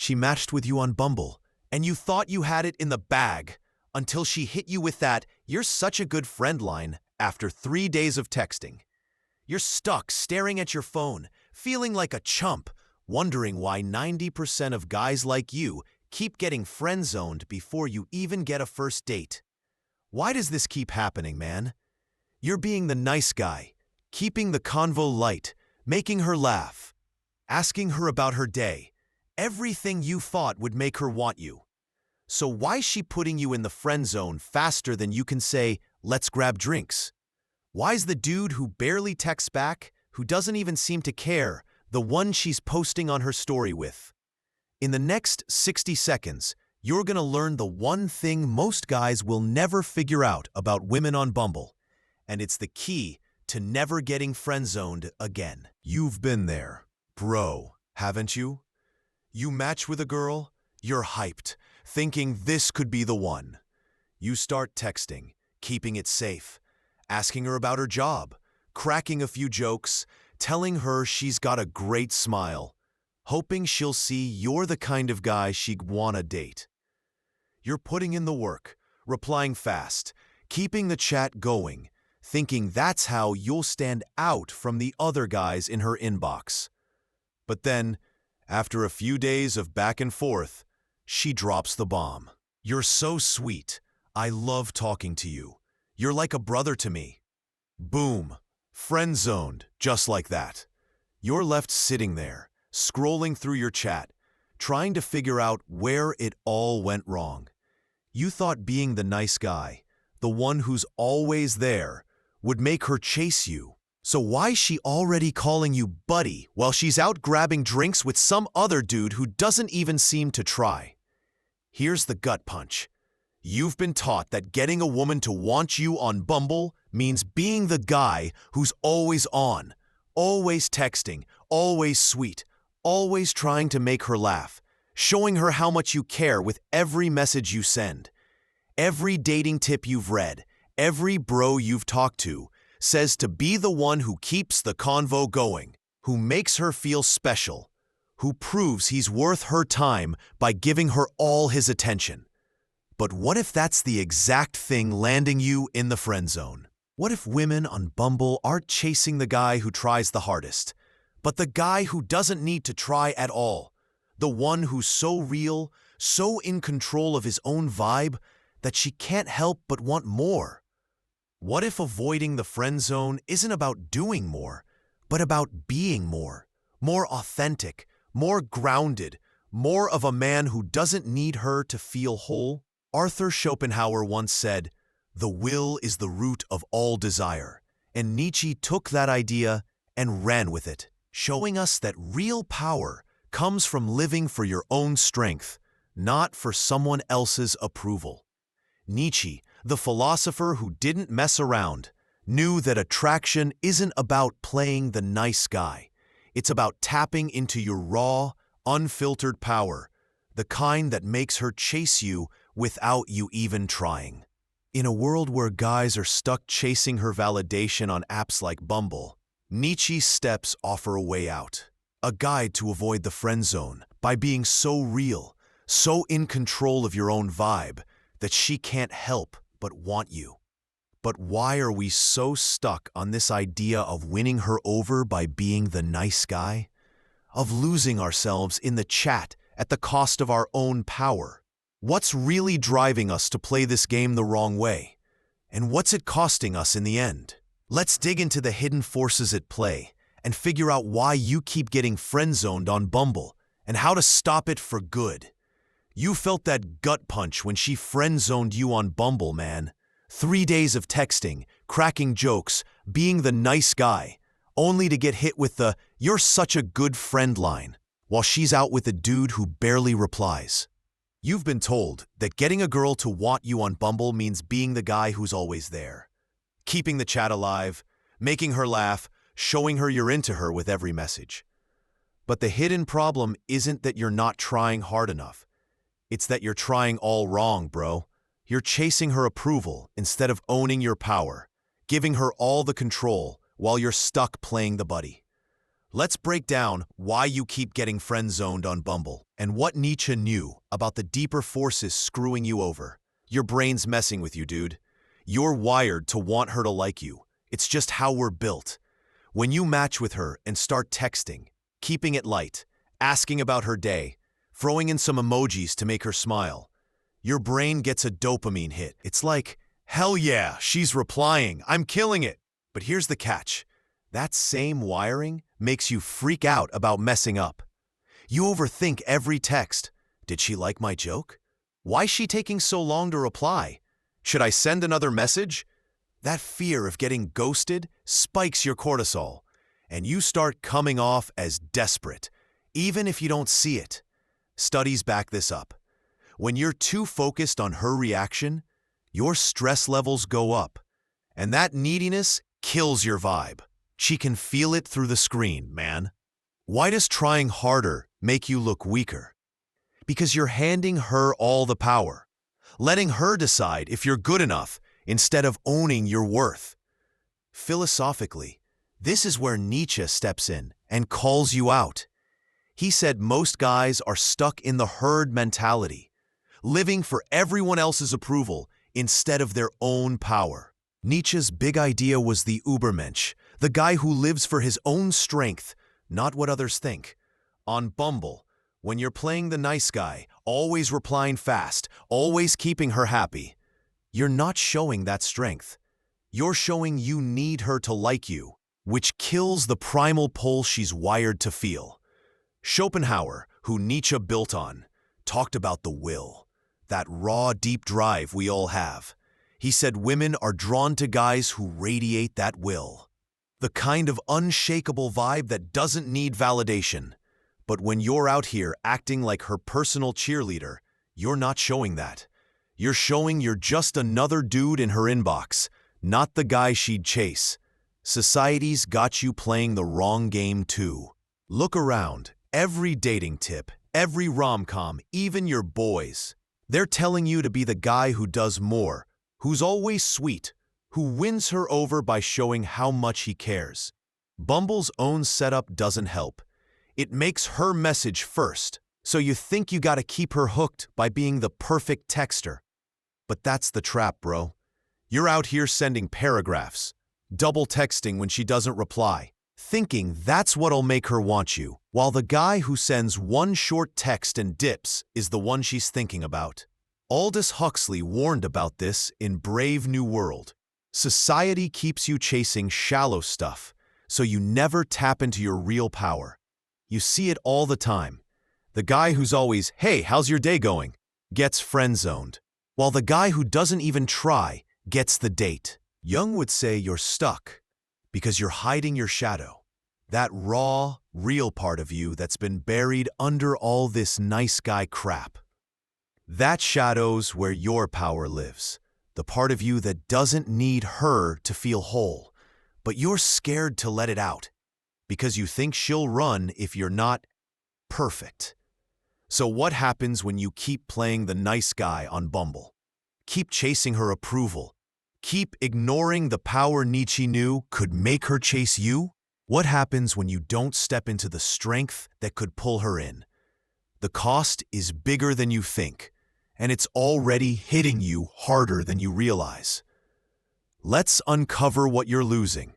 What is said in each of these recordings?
she matched with you on Bumble, and you thought you had it in the bag until she hit you with that "you're such a good friend" line after 3 days of texting. You're stuck staring at your phone, feeling like a chump, wondering why 90% of guys like you keep getting friend-zoned before you even get a first date. Why does this keep happening, man? You're being the nice guy, keeping the convo light, making her laugh, asking her about her day, everything you thought would make her want you. So why's she putting you in the friend zone faster than you can say, "Let's grab drinks"? Why's the dude who barely texts back, who doesn't even seem to care, the one she's posting on her story with? In the next 60 seconds, you're gonna learn the one thing most guys will never figure out about women on Bumble, and it's the key to never getting friend-zoned again. You've been there, bro, haven't you? You match with a girl, you're hyped, thinking this could be the one. You start texting, keeping it safe, asking her about her job, cracking a few jokes, telling her she's got a great smile, hoping she'll see you're the kind of guy she'd wanna date. You're putting in the work, replying fast, keeping the chat going, thinking that's how you'll stand out from the other guys in her inbox. But then, after a few days of back and forth, she drops the bomb. "You're so sweet. I love talking to you. You're like a brother to me." Boom. Friend-zoned, just like that. You're left sitting there, scrolling through your chat, trying to figure out where it all went wrong. You thought being the nice guy, the one who's always there, would make her chase you. So why's she already calling you buddy while she's out grabbing drinks with some other dude who doesn't even seem to try? Here's the gut punch. You've been taught that getting a woman to want you on Bumble means being the guy who's always on, always texting, always sweet, always trying to make her laugh, showing her how much you care with every message you send. Every dating tip you've read, every bro you've talked to, says to be the one who keeps the convo going, who makes her feel special, who proves he's worth her time by giving her all his attention. But what if that's the exact thing landing you in the friend zone? What if women on Bumble aren't chasing the guy who tries the hardest, but the guy who doesn't need to try at all, the one who's so real, so in control of his own vibe, that she can't help but want more? What if avoiding the friend zone isn't about doing more, but about being more authentic, more grounded, more of a man who doesn't need her to feel whole? Arthur Schopenhauer once said, "The will is the root of all desire," and Nietzsche took that idea and ran with it, showing us that real power comes from living for your own strength, not for someone else's approval. Nietzsche, the philosopher who didn't mess around, knew that attraction isn't about playing the nice guy. It's about tapping into your raw, unfiltered power, the kind that makes her chase you without you even trying. In a world where guys are stuck chasing her validation on apps like Bumble, Nietzsche's steps offer a way out, a guide to avoid the friend zone by being so real, so in control of your own vibe, that she can't help but want you. But why are we so stuck on this idea of winning her over by being the nice guy? Of losing ourselves in the chat at the cost of our own power? What's really driving us to play this game the wrong way? And what's it costing us in the end? Let's dig into the hidden forces at play and figure out why you keep getting friend-zoned on Bumble and how to stop it for good. You felt that gut punch when she friend-zoned you on Bumble, man. 3 days of texting, cracking jokes, being the nice guy, only to get hit with the "you're such a good friend" line, while she's out with a dude who barely replies. You've been told that getting a girl to want you on Bumble means being the guy who's always there, keeping the chat alive, making her laugh, showing her you're into her with every message. But the hidden problem isn't that you're not trying hard enough. It's that you're trying all wrong, bro. You're chasing her approval instead of owning your power, giving her all the control while you're stuck playing the buddy. Let's break down why you keep getting friend-zoned on Bumble and what Nietzsche knew about the deeper forces screwing you over. Your brain's messing with you, dude. You're wired to want her to like you. It's just how we're built. When you match with her and start texting, keeping it light, asking about her day, throwing in some emojis to make her smile, your brain gets a dopamine hit. It's like, hell yeah, she's replying, I'm killing it. But here's the catch. That same wiring makes you freak out about messing up. You overthink every text. Did she like my joke? Why's she taking so long to reply? Should I send another message? That fear of getting ghosted spikes your cortisol, and you start coming off as desperate, even if you don't see it. Studies back this up. When you're too focused on her reaction, your stress levels go up, and that neediness kills your vibe. She can feel it through the screen, man. Why does trying harder make you look weaker? Because you're handing her all the power, letting her decide if you're good enough instead of owning your worth. Philosophically, this is where Nietzsche steps in and calls you out. He said most guys are stuck in the herd mentality, living for everyone else's approval instead of their own power. Nietzsche's big idea was the Übermensch, the guy who lives for his own strength, not what others think. On Bumble, when you're playing the nice guy, always replying fast, always keeping her happy, you're not showing that strength. You're showing you need her to like you, which kills the primal pull she's wired to feel. Schopenhauer, who Nietzsche built on, talked about the will, that raw, deep drive we all have. He said women are drawn to guys who radiate that will, the kind of unshakable vibe that doesn't need validation. But when you're out here acting like her personal cheerleader, you're not showing that. You're showing you're just another dude in her inbox, not the guy she'd chase. Society's got you playing the wrong game too. Look around. Every dating tip, every rom-com, even your boys, they're telling you to be the guy who does more, who's always sweet, who wins her over by showing how much he cares. Bumble's own setup doesn't help. It makes her message first, so you think you gotta keep her hooked by being the perfect texter. But that's the trap, bro. You're out here sending paragraphs, double texting when she doesn't reply, thinking that's what'll make her want you, while the guy who sends one short text and dips is the one she's thinking about. Aldous Huxley warned about this in Brave New World. Society keeps you chasing shallow stuff, so you never tap into your real power. You see it all the time. The guy who's always, hey, how's your day going, gets friend-zoned, while the guy who doesn't even try gets the date. Jung would say you're stuck because you're hiding your shadow, that raw, real part of you that's been buried under all this nice guy crap. That shadow's where your power lives, the part of you that doesn't need her to feel whole, but you're scared to let it out because you think she'll run if you're not perfect. So what happens when you keep playing the nice guy on Bumble? Keep chasing her approval. Keep ignoring the power Nietzsche knew could make her chase you? What happens when you don't step into the strength that could pull her in? The cost is bigger than you think, and it's already hitting you harder than you realize. Let's uncover what you're losing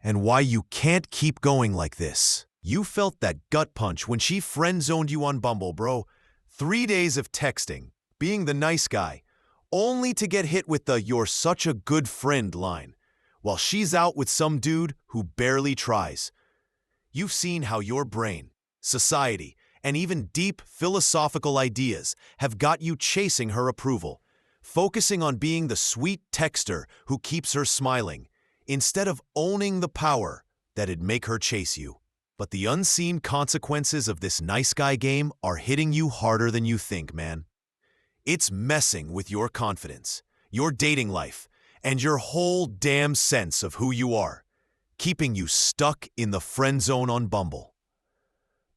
and why you can't keep going like this. You felt that gut punch when she friend-zoned you on Bumble, bro. 3 days of texting, being the nice guy, only to get hit with the "you're such a good friend" line, while she's out with some dude who barely tries. You've seen how your brain, society, and even deep philosophical ideas have got you chasing her approval, focusing on being the sweet texter who keeps her smiling, instead of owning the power that'd make her chase you. But the unseen consequences of this nice guy game are hitting you harder than you think, man. It's messing with your confidence, your dating life, and your whole damn sense of who you are, keeping you stuck in the friend zone on Bumble.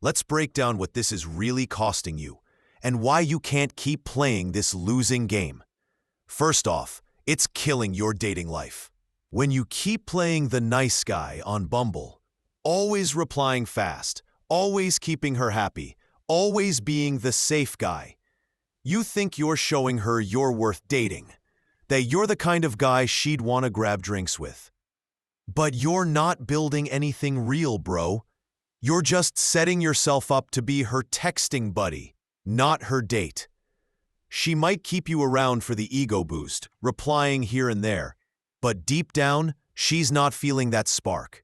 Let's break down what this is really costing you and why you can't keep playing this losing game. First off, it's killing your dating life. When you keep playing the nice guy on Bumble, always replying fast, always keeping her happy, always being the safe guy. You think you're showing her you're worth dating, that you're the kind of guy she'd want to grab drinks with. But you're not building anything real, bro. You're just setting yourself up to be her texting buddy, not her date. She might keep you around for the ego boost, replying here and there, but deep down, she's not feeling that spark.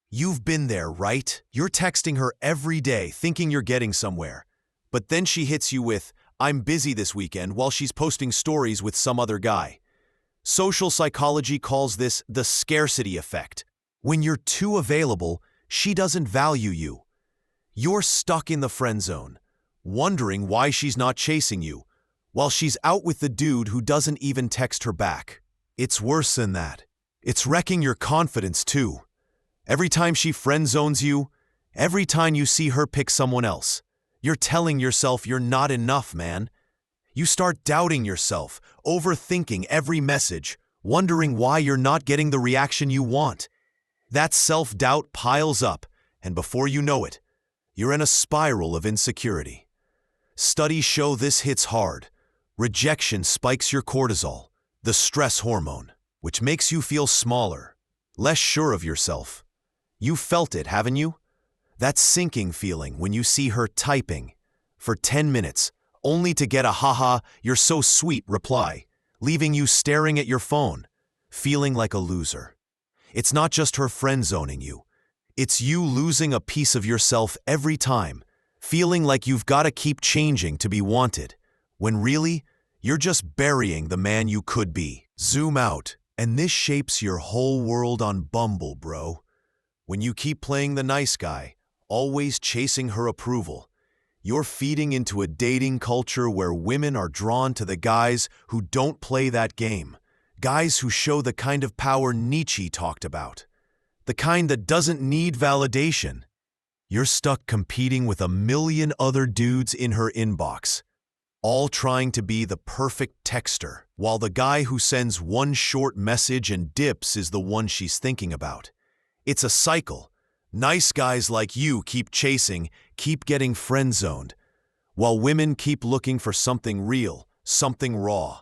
You've been there, right? You're texting her every day thinking you're getting somewhere, but then she hits you with, "I'm busy this weekend," while she's posting stories with some other guy. Social psychology calls this the scarcity effect. When you're too available, she doesn't value you. You're stuck in the friend zone, wondering why she's not chasing you, while she's out with the dude who doesn't even text her back. It's worse than that. It's wrecking your confidence too. Every time she friend zones you, every time you see her pick someone else, you're telling yourself you're not enough, man. You start doubting yourself, overthinking every message, wondering why you're not getting the reaction you want. That self-doubt piles up, and before you know it, you're in a spiral of insecurity. Studies show this hits hard. Rejection spikes your cortisol, the stress hormone, which makes you feel smaller, less sure of yourself. You felt it, haven't you? That sinking feeling when you see her typing for 10 minutes, only to get a "haha, you're so sweet" reply, leaving you staring at your phone, feeling like a loser. It's not just her friend zoning you. It's you losing a piece of yourself every time, feeling like you've got to keep changing to be wanted, when really, you're just burying the man you could be. Zoom out, and this shapes your whole world on Bumble, bro. When you keep playing the nice guy, always chasing her approval, you're feeding into a dating culture where women are drawn to the guys who don't play that game, guys who show the kind of power Nietzsche talked about, the kind that doesn't need validation. You're stuck competing with a million other dudes in her inbox, all trying to be the perfect texter, while the guy who sends one short message and dips is the one she's thinking about. It's a cycle. Nice guys like you keep chasing, keep getting friend-zoned, while women keep looking for something real, something raw.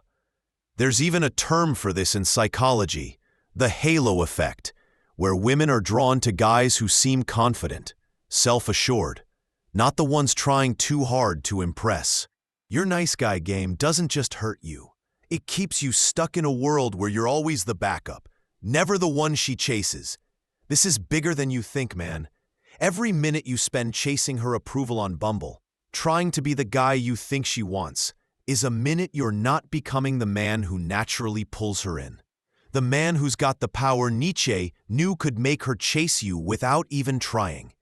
There's even a term for this in psychology, the halo effect, where women are drawn to guys who seem confident, self-assured, not the ones trying too hard to impress. Your nice guy game doesn't just hurt you. It keeps you stuck in a world where you're always the backup, never the one she chases. This is bigger than you think, man. Every minute you spend chasing her approval on Bumble, trying to be the guy you think she wants, is a minute you're not becoming the man who naturally pulls her in. The man who's got the power Nietzsche knew could make her chase you without even trying.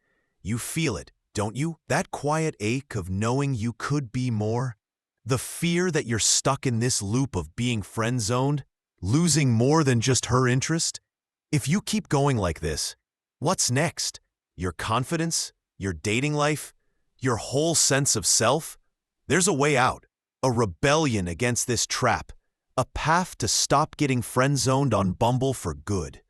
You feel it, don't you? That quiet ache of knowing you could be more? The fear that you're stuck in this loop of being friend-zoned, losing more than just her interest? If you keep going like this, what's next? Your confidence? Your dating life? Your whole sense of self? There's a way out, a rebellion against this trap, a path to stop getting friend-zoned on Bumble for good.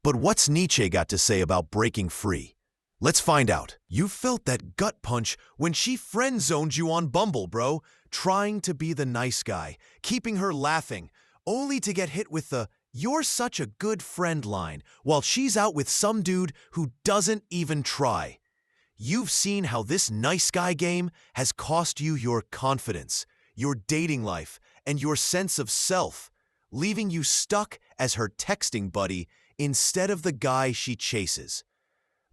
But what's Nietzsche got to say about breaking free? Let's find out. You felt that gut punch when she friend-zoned you on Bumble, bro, trying to be the nice guy, keeping her laughing, only to get hit with the "you're such a good friend" line while she's out with some dude who doesn't even try. You've seen how this nice guy game has cost you your confidence, your dating life, and your sense of self, leaving you stuck as her texting buddy instead of the guy she chases.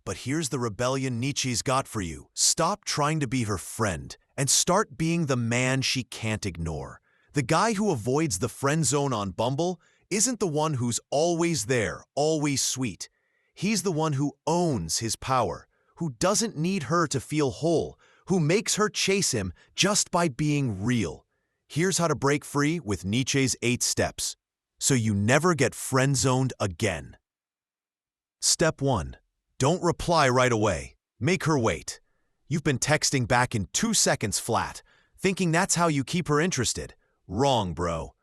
But here's the rebellion Nietzsche's got for you. Stop trying to be her friend and start being the man she can't ignore. The guy who avoids the friend zone on Bumble isn't the one who's always there, always sweet. He's the one who owns his power, who doesn't need her to feel whole, who makes her chase him just by being real. Here's how to break free with Nietzsche's 8 steps, so you never get friend-zoned again. Step 1. Don't reply right away. Make her wait. You've been texting back in 2 seconds flat, thinking that's how you keep her interested. Wrong, bro.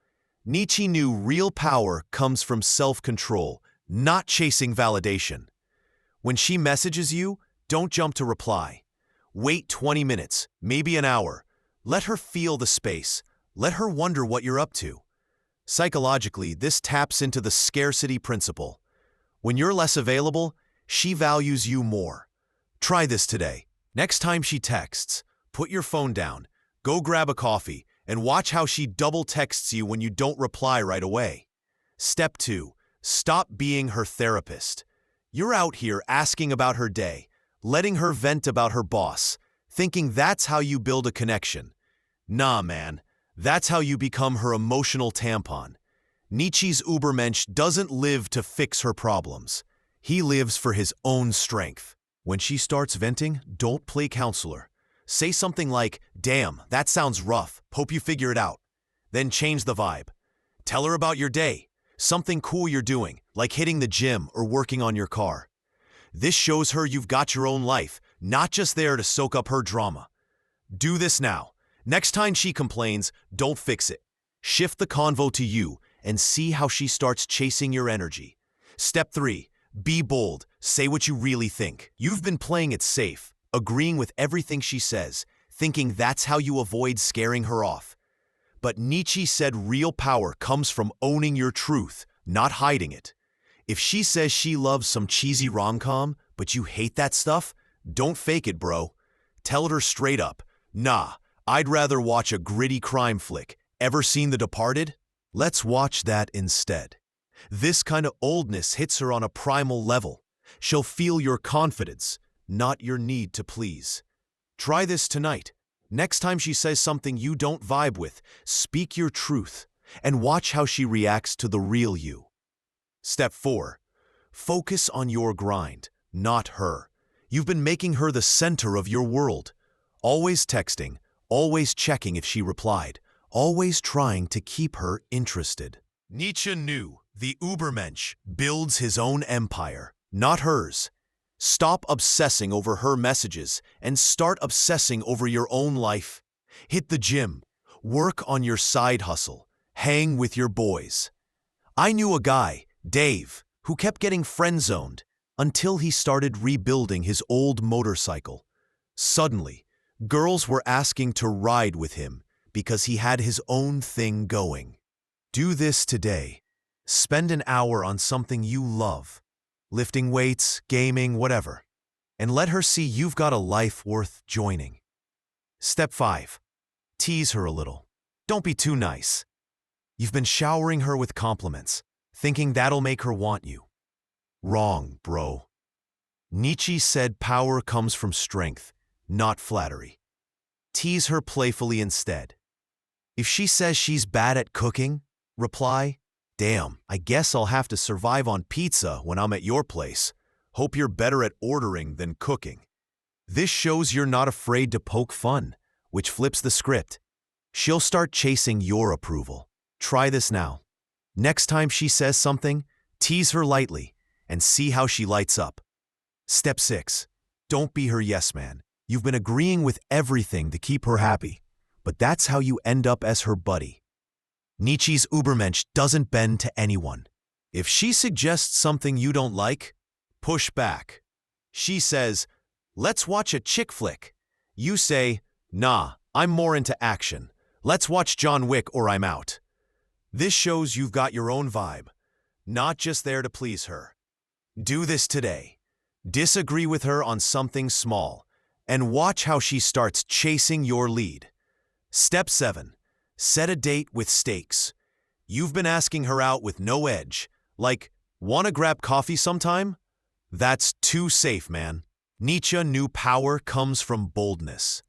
Nietzsche knew real power comes from self-control, not chasing validation. When she messages you, don't jump to reply. Wait 20 minutes, maybe an hour. Let her feel the space. Let her wonder what you're up to. Psychologically, this taps into the scarcity principle. When you're less available, she values you more. Try this today. Next time she texts, put your phone down, go grab a coffee, and watch how she double texts you when you don't reply right away. Step 2. Stop being her therapist. You're out here asking about her day, letting her vent about her boss, thinking that's how you build a connection. Nah, man. That's how you become her emotional tampon. Nietzsche's Übermensch doesn't live to fix her problems. He lives for his own strength. When she starts venting, don't play counselor. Say something like, "Damn, that sounds rough. Hope you figure it out." Then change the vibe. Tell her about your day. Something cool you're doing, like hitting the gym or working on your car. This shows her you've got your own life, not just there to soak up her drama. Do this now. Next time she complains, don't fix it. Shift the convo to you and see how she starts chasing your energy. Step 3. Be bold. Say what you really think. You've been playing it safe, agreeing with everything she says, thinking that's how you avoid scaring her off. But Nietzsche said real power comes from owning your truth, not hiding it. If she says she loves some cheesy rom-com, but you hate that stuff, don't fake it, bro. Tell her straight up, "Nah, I'd rather watch a gritty crime flick. Ever seen The Departed? Let's watch that instead." This kind of oldness hits her on a primal level. She'll feel your confidence, not your need to please. Try this tonight. Next time she says something you don't vibe with, speak your truth and watch how she reacts to the real you. Step 4. Focus on your grind, not her. You've been making her the center of your world. Always texting, always checking if she replied, always trying to keep her interested. Nietzsche knew the Übermensch builds his own empire, not hers. Stop obsessing over her messages and start obsessing over your own life. Hit the gym, work on your side hustle, hang with your boys. I knew a guy, Dave, who kept getting friend-zoned until he started rebuilding his old motorcycle. Suddenly, girls were asking to ride with him because he had his own thing going. Do this today. Spend an hour on something you love. Lifting weights, gaming, whatever. And let her see you've got a life worth joining. Step 5. Tease her a little. Don't be too nice. You've been showering her with compliments, thinking that'll make her want you. Wrong, bro. Nietzsche said power comes from strength, not flattery. Tease her playfully instead. If she says she's bad at cooking, reply, "Damn, I guess I'll have to survive on pizza when I'm at your place. Hope you're better at ordering than cooking." This shows you're not afraid to poke fun, which flips the script. She'll start chasing your approval. Try this now. Next time she says something, tease her lightly and see how she lights up. Step 6. Don't be her yes man. You've been agreeing with everything to keep her happy, but that's how you end up as her buddy. Nietzsche's Übermensch doesn't bend to anyone. If she suggests something you don't like, push back. She says, "Let's watch a chick flick." You say, "Nah, I'm more into action. Let's watch John Wick or I'm out." This shows you've got your own vibe, not just there to please her. Do this today. Disagree with her on something small, and watch how she starts chasing your lead. Step 7. Set a date with stakes. You've been asking her out with no edge, like, "Wanna grab coffee sometime?" That's too safe, man. Nietzsche knew power comes from boldness.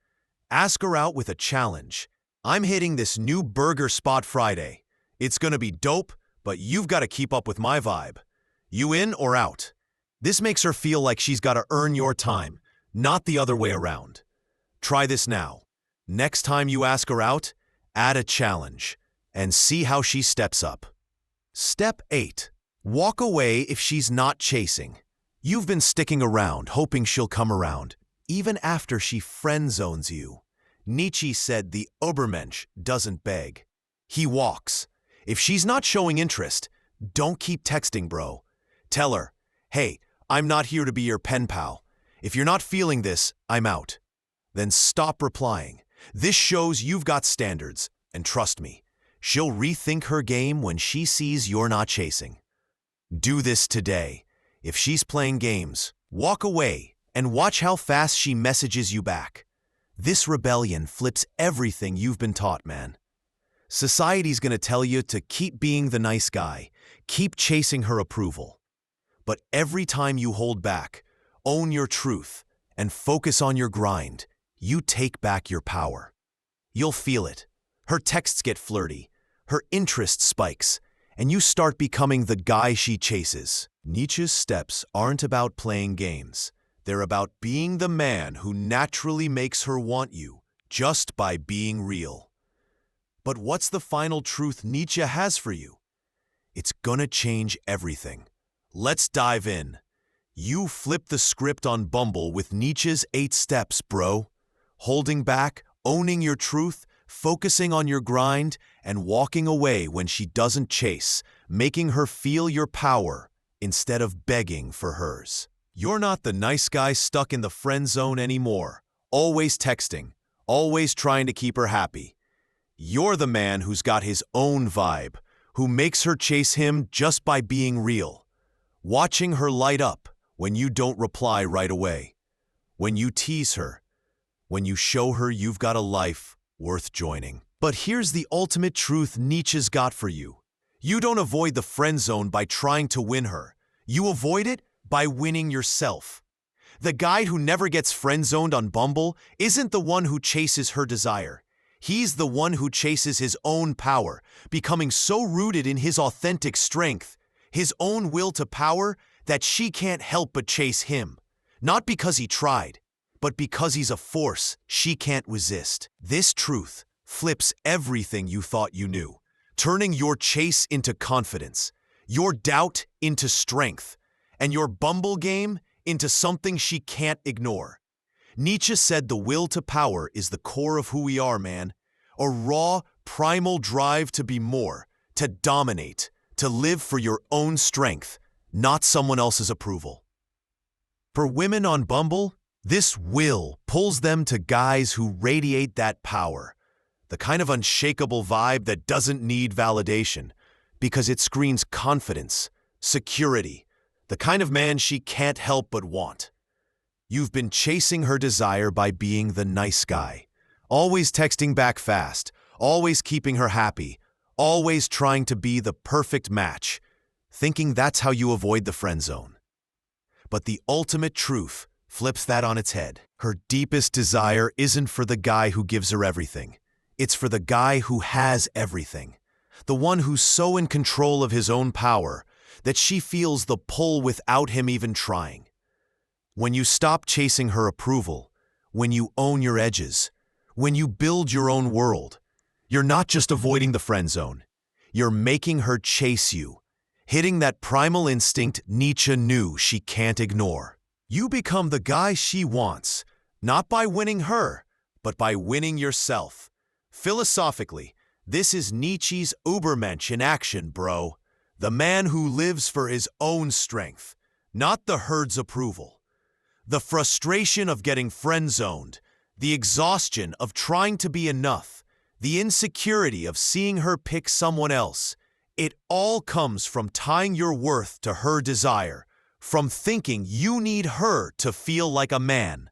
Ask her out with a challenge. "I'm hitting this new burger spot Friday. It's gonna be dope, but you've got to keep up with my vibe. You in or out?" This makes her feel like she's got to earn your time, not the other way around. Try this now. Next time you ask her out, add a challenge and see how she steps up. Step 8. Walk away if she's not chasing. You've been sticking around, hoping she'll come around, even after she friend-zones you. Nietzsche said the Übermensch doesn't beg. He walks. If she's not showing interest, don't keep texting, bro. Tell her, "Hey, I'm not here to be your pen pal. If you're not feeling this, I'm out." then stop replying. This shows you've got standards, and trust me, she'll rethink her game when she sees you're not chasing. Do this today. If she's playing games, walk away and watch how fast she messages you back. This rebellion flips everything you've been taught, man. Society's gonna tell you to keep being the nice guy, keep chasing her approval. But every time you hold back, own your truth, and focus on your grind, you take back your power. You'll feel it. Her texts get flirty, her interest spikes, and you start becoming the guy she chases. Nietzsche's steps aren't about playing games. They're about being the man who naturally makes her want you, just by being real. But what's the final truth Nietzsche has for you? It's gonna change everything. Let's dive in. You flip the script on Bumble with Nietzsche's 8 steps, bro. Holding back, owning your truth, focusing on your grind, and walking away when she doesn't chase, making her feel your power instead of begging for hers. You're not the nice guy stuck in the friend zone anymore, always texting, always trying to keep her happy. You're the man who's got his own vibe, who makes her chase him just by being real. Watching her light up when you don't reply right away, when you tease her, when you show her you've got a life worth joining. But here's the ultimate truth Nietzsche's got for you. You don't avoid the friend zone by trying to win her. You avoid it by winning yourself. The guy who never gets friend-zoned on Bumble isn't the one who chases her desire. He's the one who chases his own power, becoming so rooted in his authentic strength, his own will to power, that she can't help but chase him. Not because he tried, but because he's a force she can't resist. This truth flips everything you thought you knew, turning your chase into confidence, your doubt into strength, and your Bumble game into something she can't ignore. Nietzsche said the will to power is the core of who we are, man. A raw, primal drive to be more, to dominate, to live for your own strength, not someone else's approval. For women on Bumble, this will pulls them to guys who radiate that power, the kind of unshakable vibe that doesn't need validation, because it screams confidence, security, the kind of man she can't help but want. You've been chasing her desire by being the nice guy, always texting back fast, always keeping her happy, always trying to be the perfect match, thinking that's how you avoid the friend zone. But the ultimate truth flips that on its head. Her deepest desire isn't for the guy who gives her everything. It's for the guy who has everything. The one who's so in control of his own power that she feels the pull without him even trying. When you stop chasing her approval, when you own your edges, when you build your own world, you're not just avoiding the friend zone. You're making her chase you, hitting that primal instinct Nietzsche knew she can't ignore. You become the guy she wants, not by winning her, but by winning yourself. Philosophically, this is Nietzsche's Übermensch in action, bro. The man who lives for his own strength, not the herd's approval. The frustration of getting friend-zoned, the exhaustion of trying to be enough, the insecurity of seeing her pick someone else, it all comes from tying your worth to her desire, from thinking you need her to feel like a man.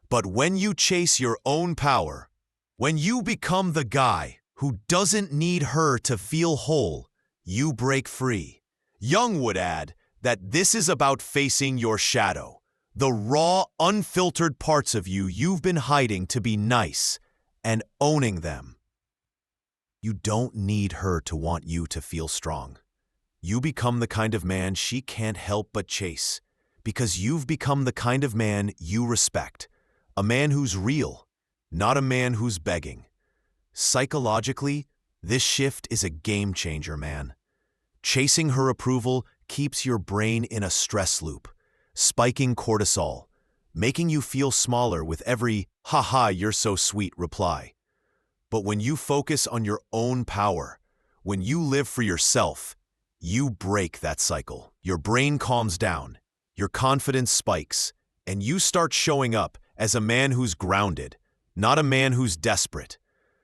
But when you chase your own power, when you become the guy who doesn't need her to feel whole, you break free. Jung would add that this is about facing your shadow, the raw, unfiltered parts of you you've been hiding to be nice, and owning them. You don't need her to want you to feel strong. You become the kind of man she can't help but chase, because you've become the kind of man you respect, a man who's real, not a man who's begging. Psychologically, this shift is a game changer, man. Chasing her approval keeps your brain in a stress loop, spiking cortisol, making you feel smaller with every "haha, you're so sweet" reply. But when you focus on your own power, when you live for yourself, you break that cycle. Your brain calms down, your confidence spikes, and you start showing up as a man who's grounded, not a man who's desperate.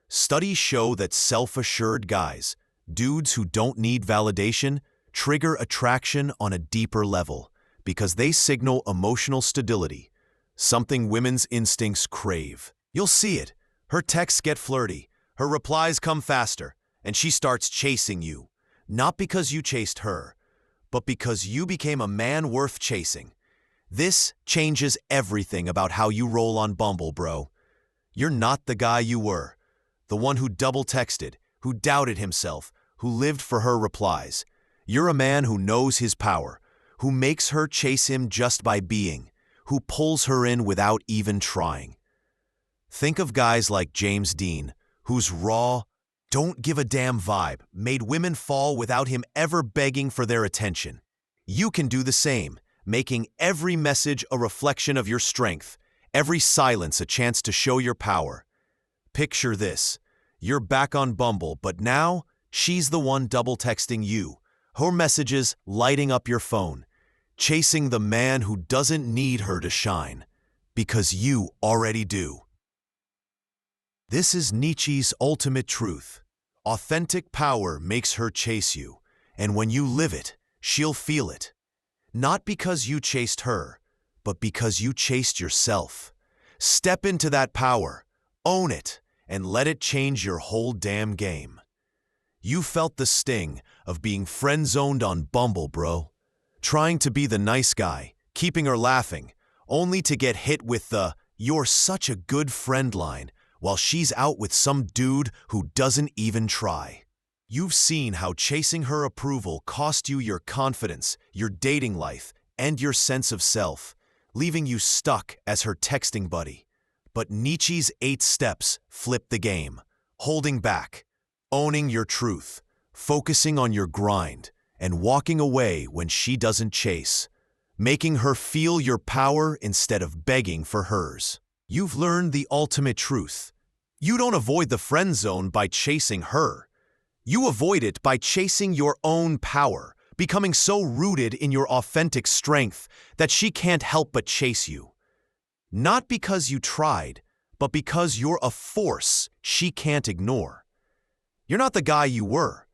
Studies show that self-assured guys, dudes who don't need validation, trigger attraction on a deeper level because they signal emotional stability, something women's instincts crave. You'll see it. Her texts get flirty, her replies come faster, and she starts chasing you. Not because you chased her, but because you became a man worth chasing. This changes everything about how you roll on Bumble, bro. You're not the guy you were, the one who double-texted, who doubted himself, who lived for her replies. You're a man who knows his power, who makes her chase him just by being, who pulls her in without even trying. Think of guys like James Dean, whose raw, don't give a damn vibe made women fall without him ever begging for their attention. You can do the same, making every message a reflection of your strength, every silence a chance to show your power. Picture this. You're back on Bumble, but now she's the one double-texting you, her messages lighting up your phone, chasing the man who doesn't need her to shine, because you already do. This is Nietzsche's ultimate truth. Authentic power makes her chase you, and when you live it, she'll feel it. Not because you chased her, but because you chased yourself. Step into that power, own it, and let it change your whole damn game. You felt the sting of being friend-zoned on Bumble, bro. Trying to be the nice guy, keeping her laughing, only to get hit with the "you're such a good friend" line while she's out with some dude who doesn't even try. You've seen how chasing her approval cost you your confidence, your dating life, and your sense of self, leaving you stuck as her texting buddy. But Nietzsche's 8 steps flip the game. Holding back, owning your truth, focusing on your grind, and walking away when she doesn't chase. Making her feel your power instead of begging for hers. You've learned the ultimate truth. You don't avoid the friend zone by chasing her. You avoid it by chasing your own power, becoming so rooted in your authentic strength that she can't help but chase you. Not because you tried, but because you're a force she can't ignore. You're not the guy you were,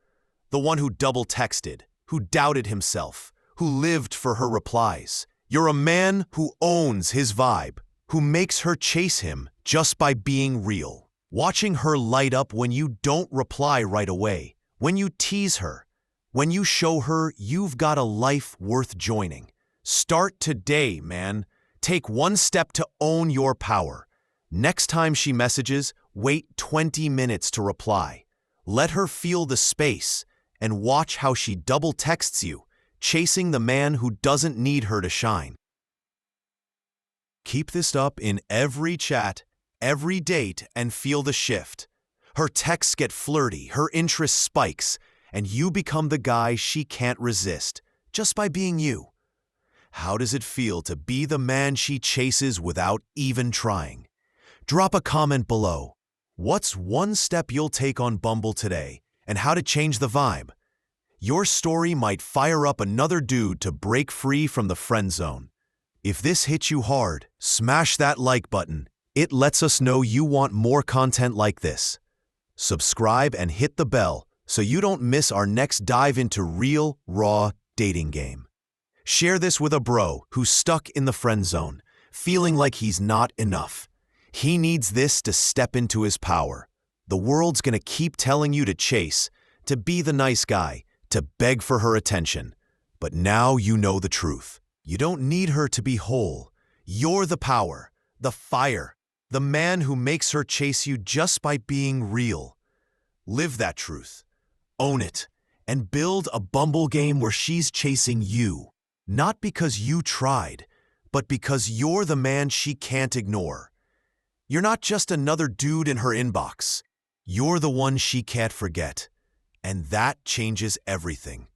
the one who double-texted, who doubted himself, who lived for her replies. You're a man who owns his vibe, who makes her chase him just by being real. Watching her light up when you don't reply right away, when you tease her, when you show her you've got a life worth joining. Start today, man. Take one step to own your power. Next time she messages, wait 20 minutes to reply. Let her feel the space and watch how she double texts you, chasing the man who doesn't need her to shine. Keep this up in every chat, every date, and feel the shift. Her texts get flirty, her interest spikes, and you become the guy she can't resist, just by being you. How does it feel to be the man she chases without even trying? Drop a comment below. What's one step you'll take on Bumble today, and how to change the vibe? Your story might fire up another dude to break free from the friend zone. If this hit you hard, smash that like button. It lets us know you want more content like this. Subscribe and hit the bell so you don't miss our next dive into real, raw dating game. Share this with a bro who's stuck in the friend zone, feeling like he's not enough. He needs this to step into his power. The world's gonna keep telling you to chase, to be the nice guy, to beg for her attention. But now you know the truth. You don't need her to be whole. You're the power, the fire, the man who makes her chase you just by being real. Live that truth, own it, and build a Bumble game where she's chasing you. Not because you tried, but because you're the man she can't ignore. You're not just another dude in her inbox. You're the one she can't forget. And that changes everything.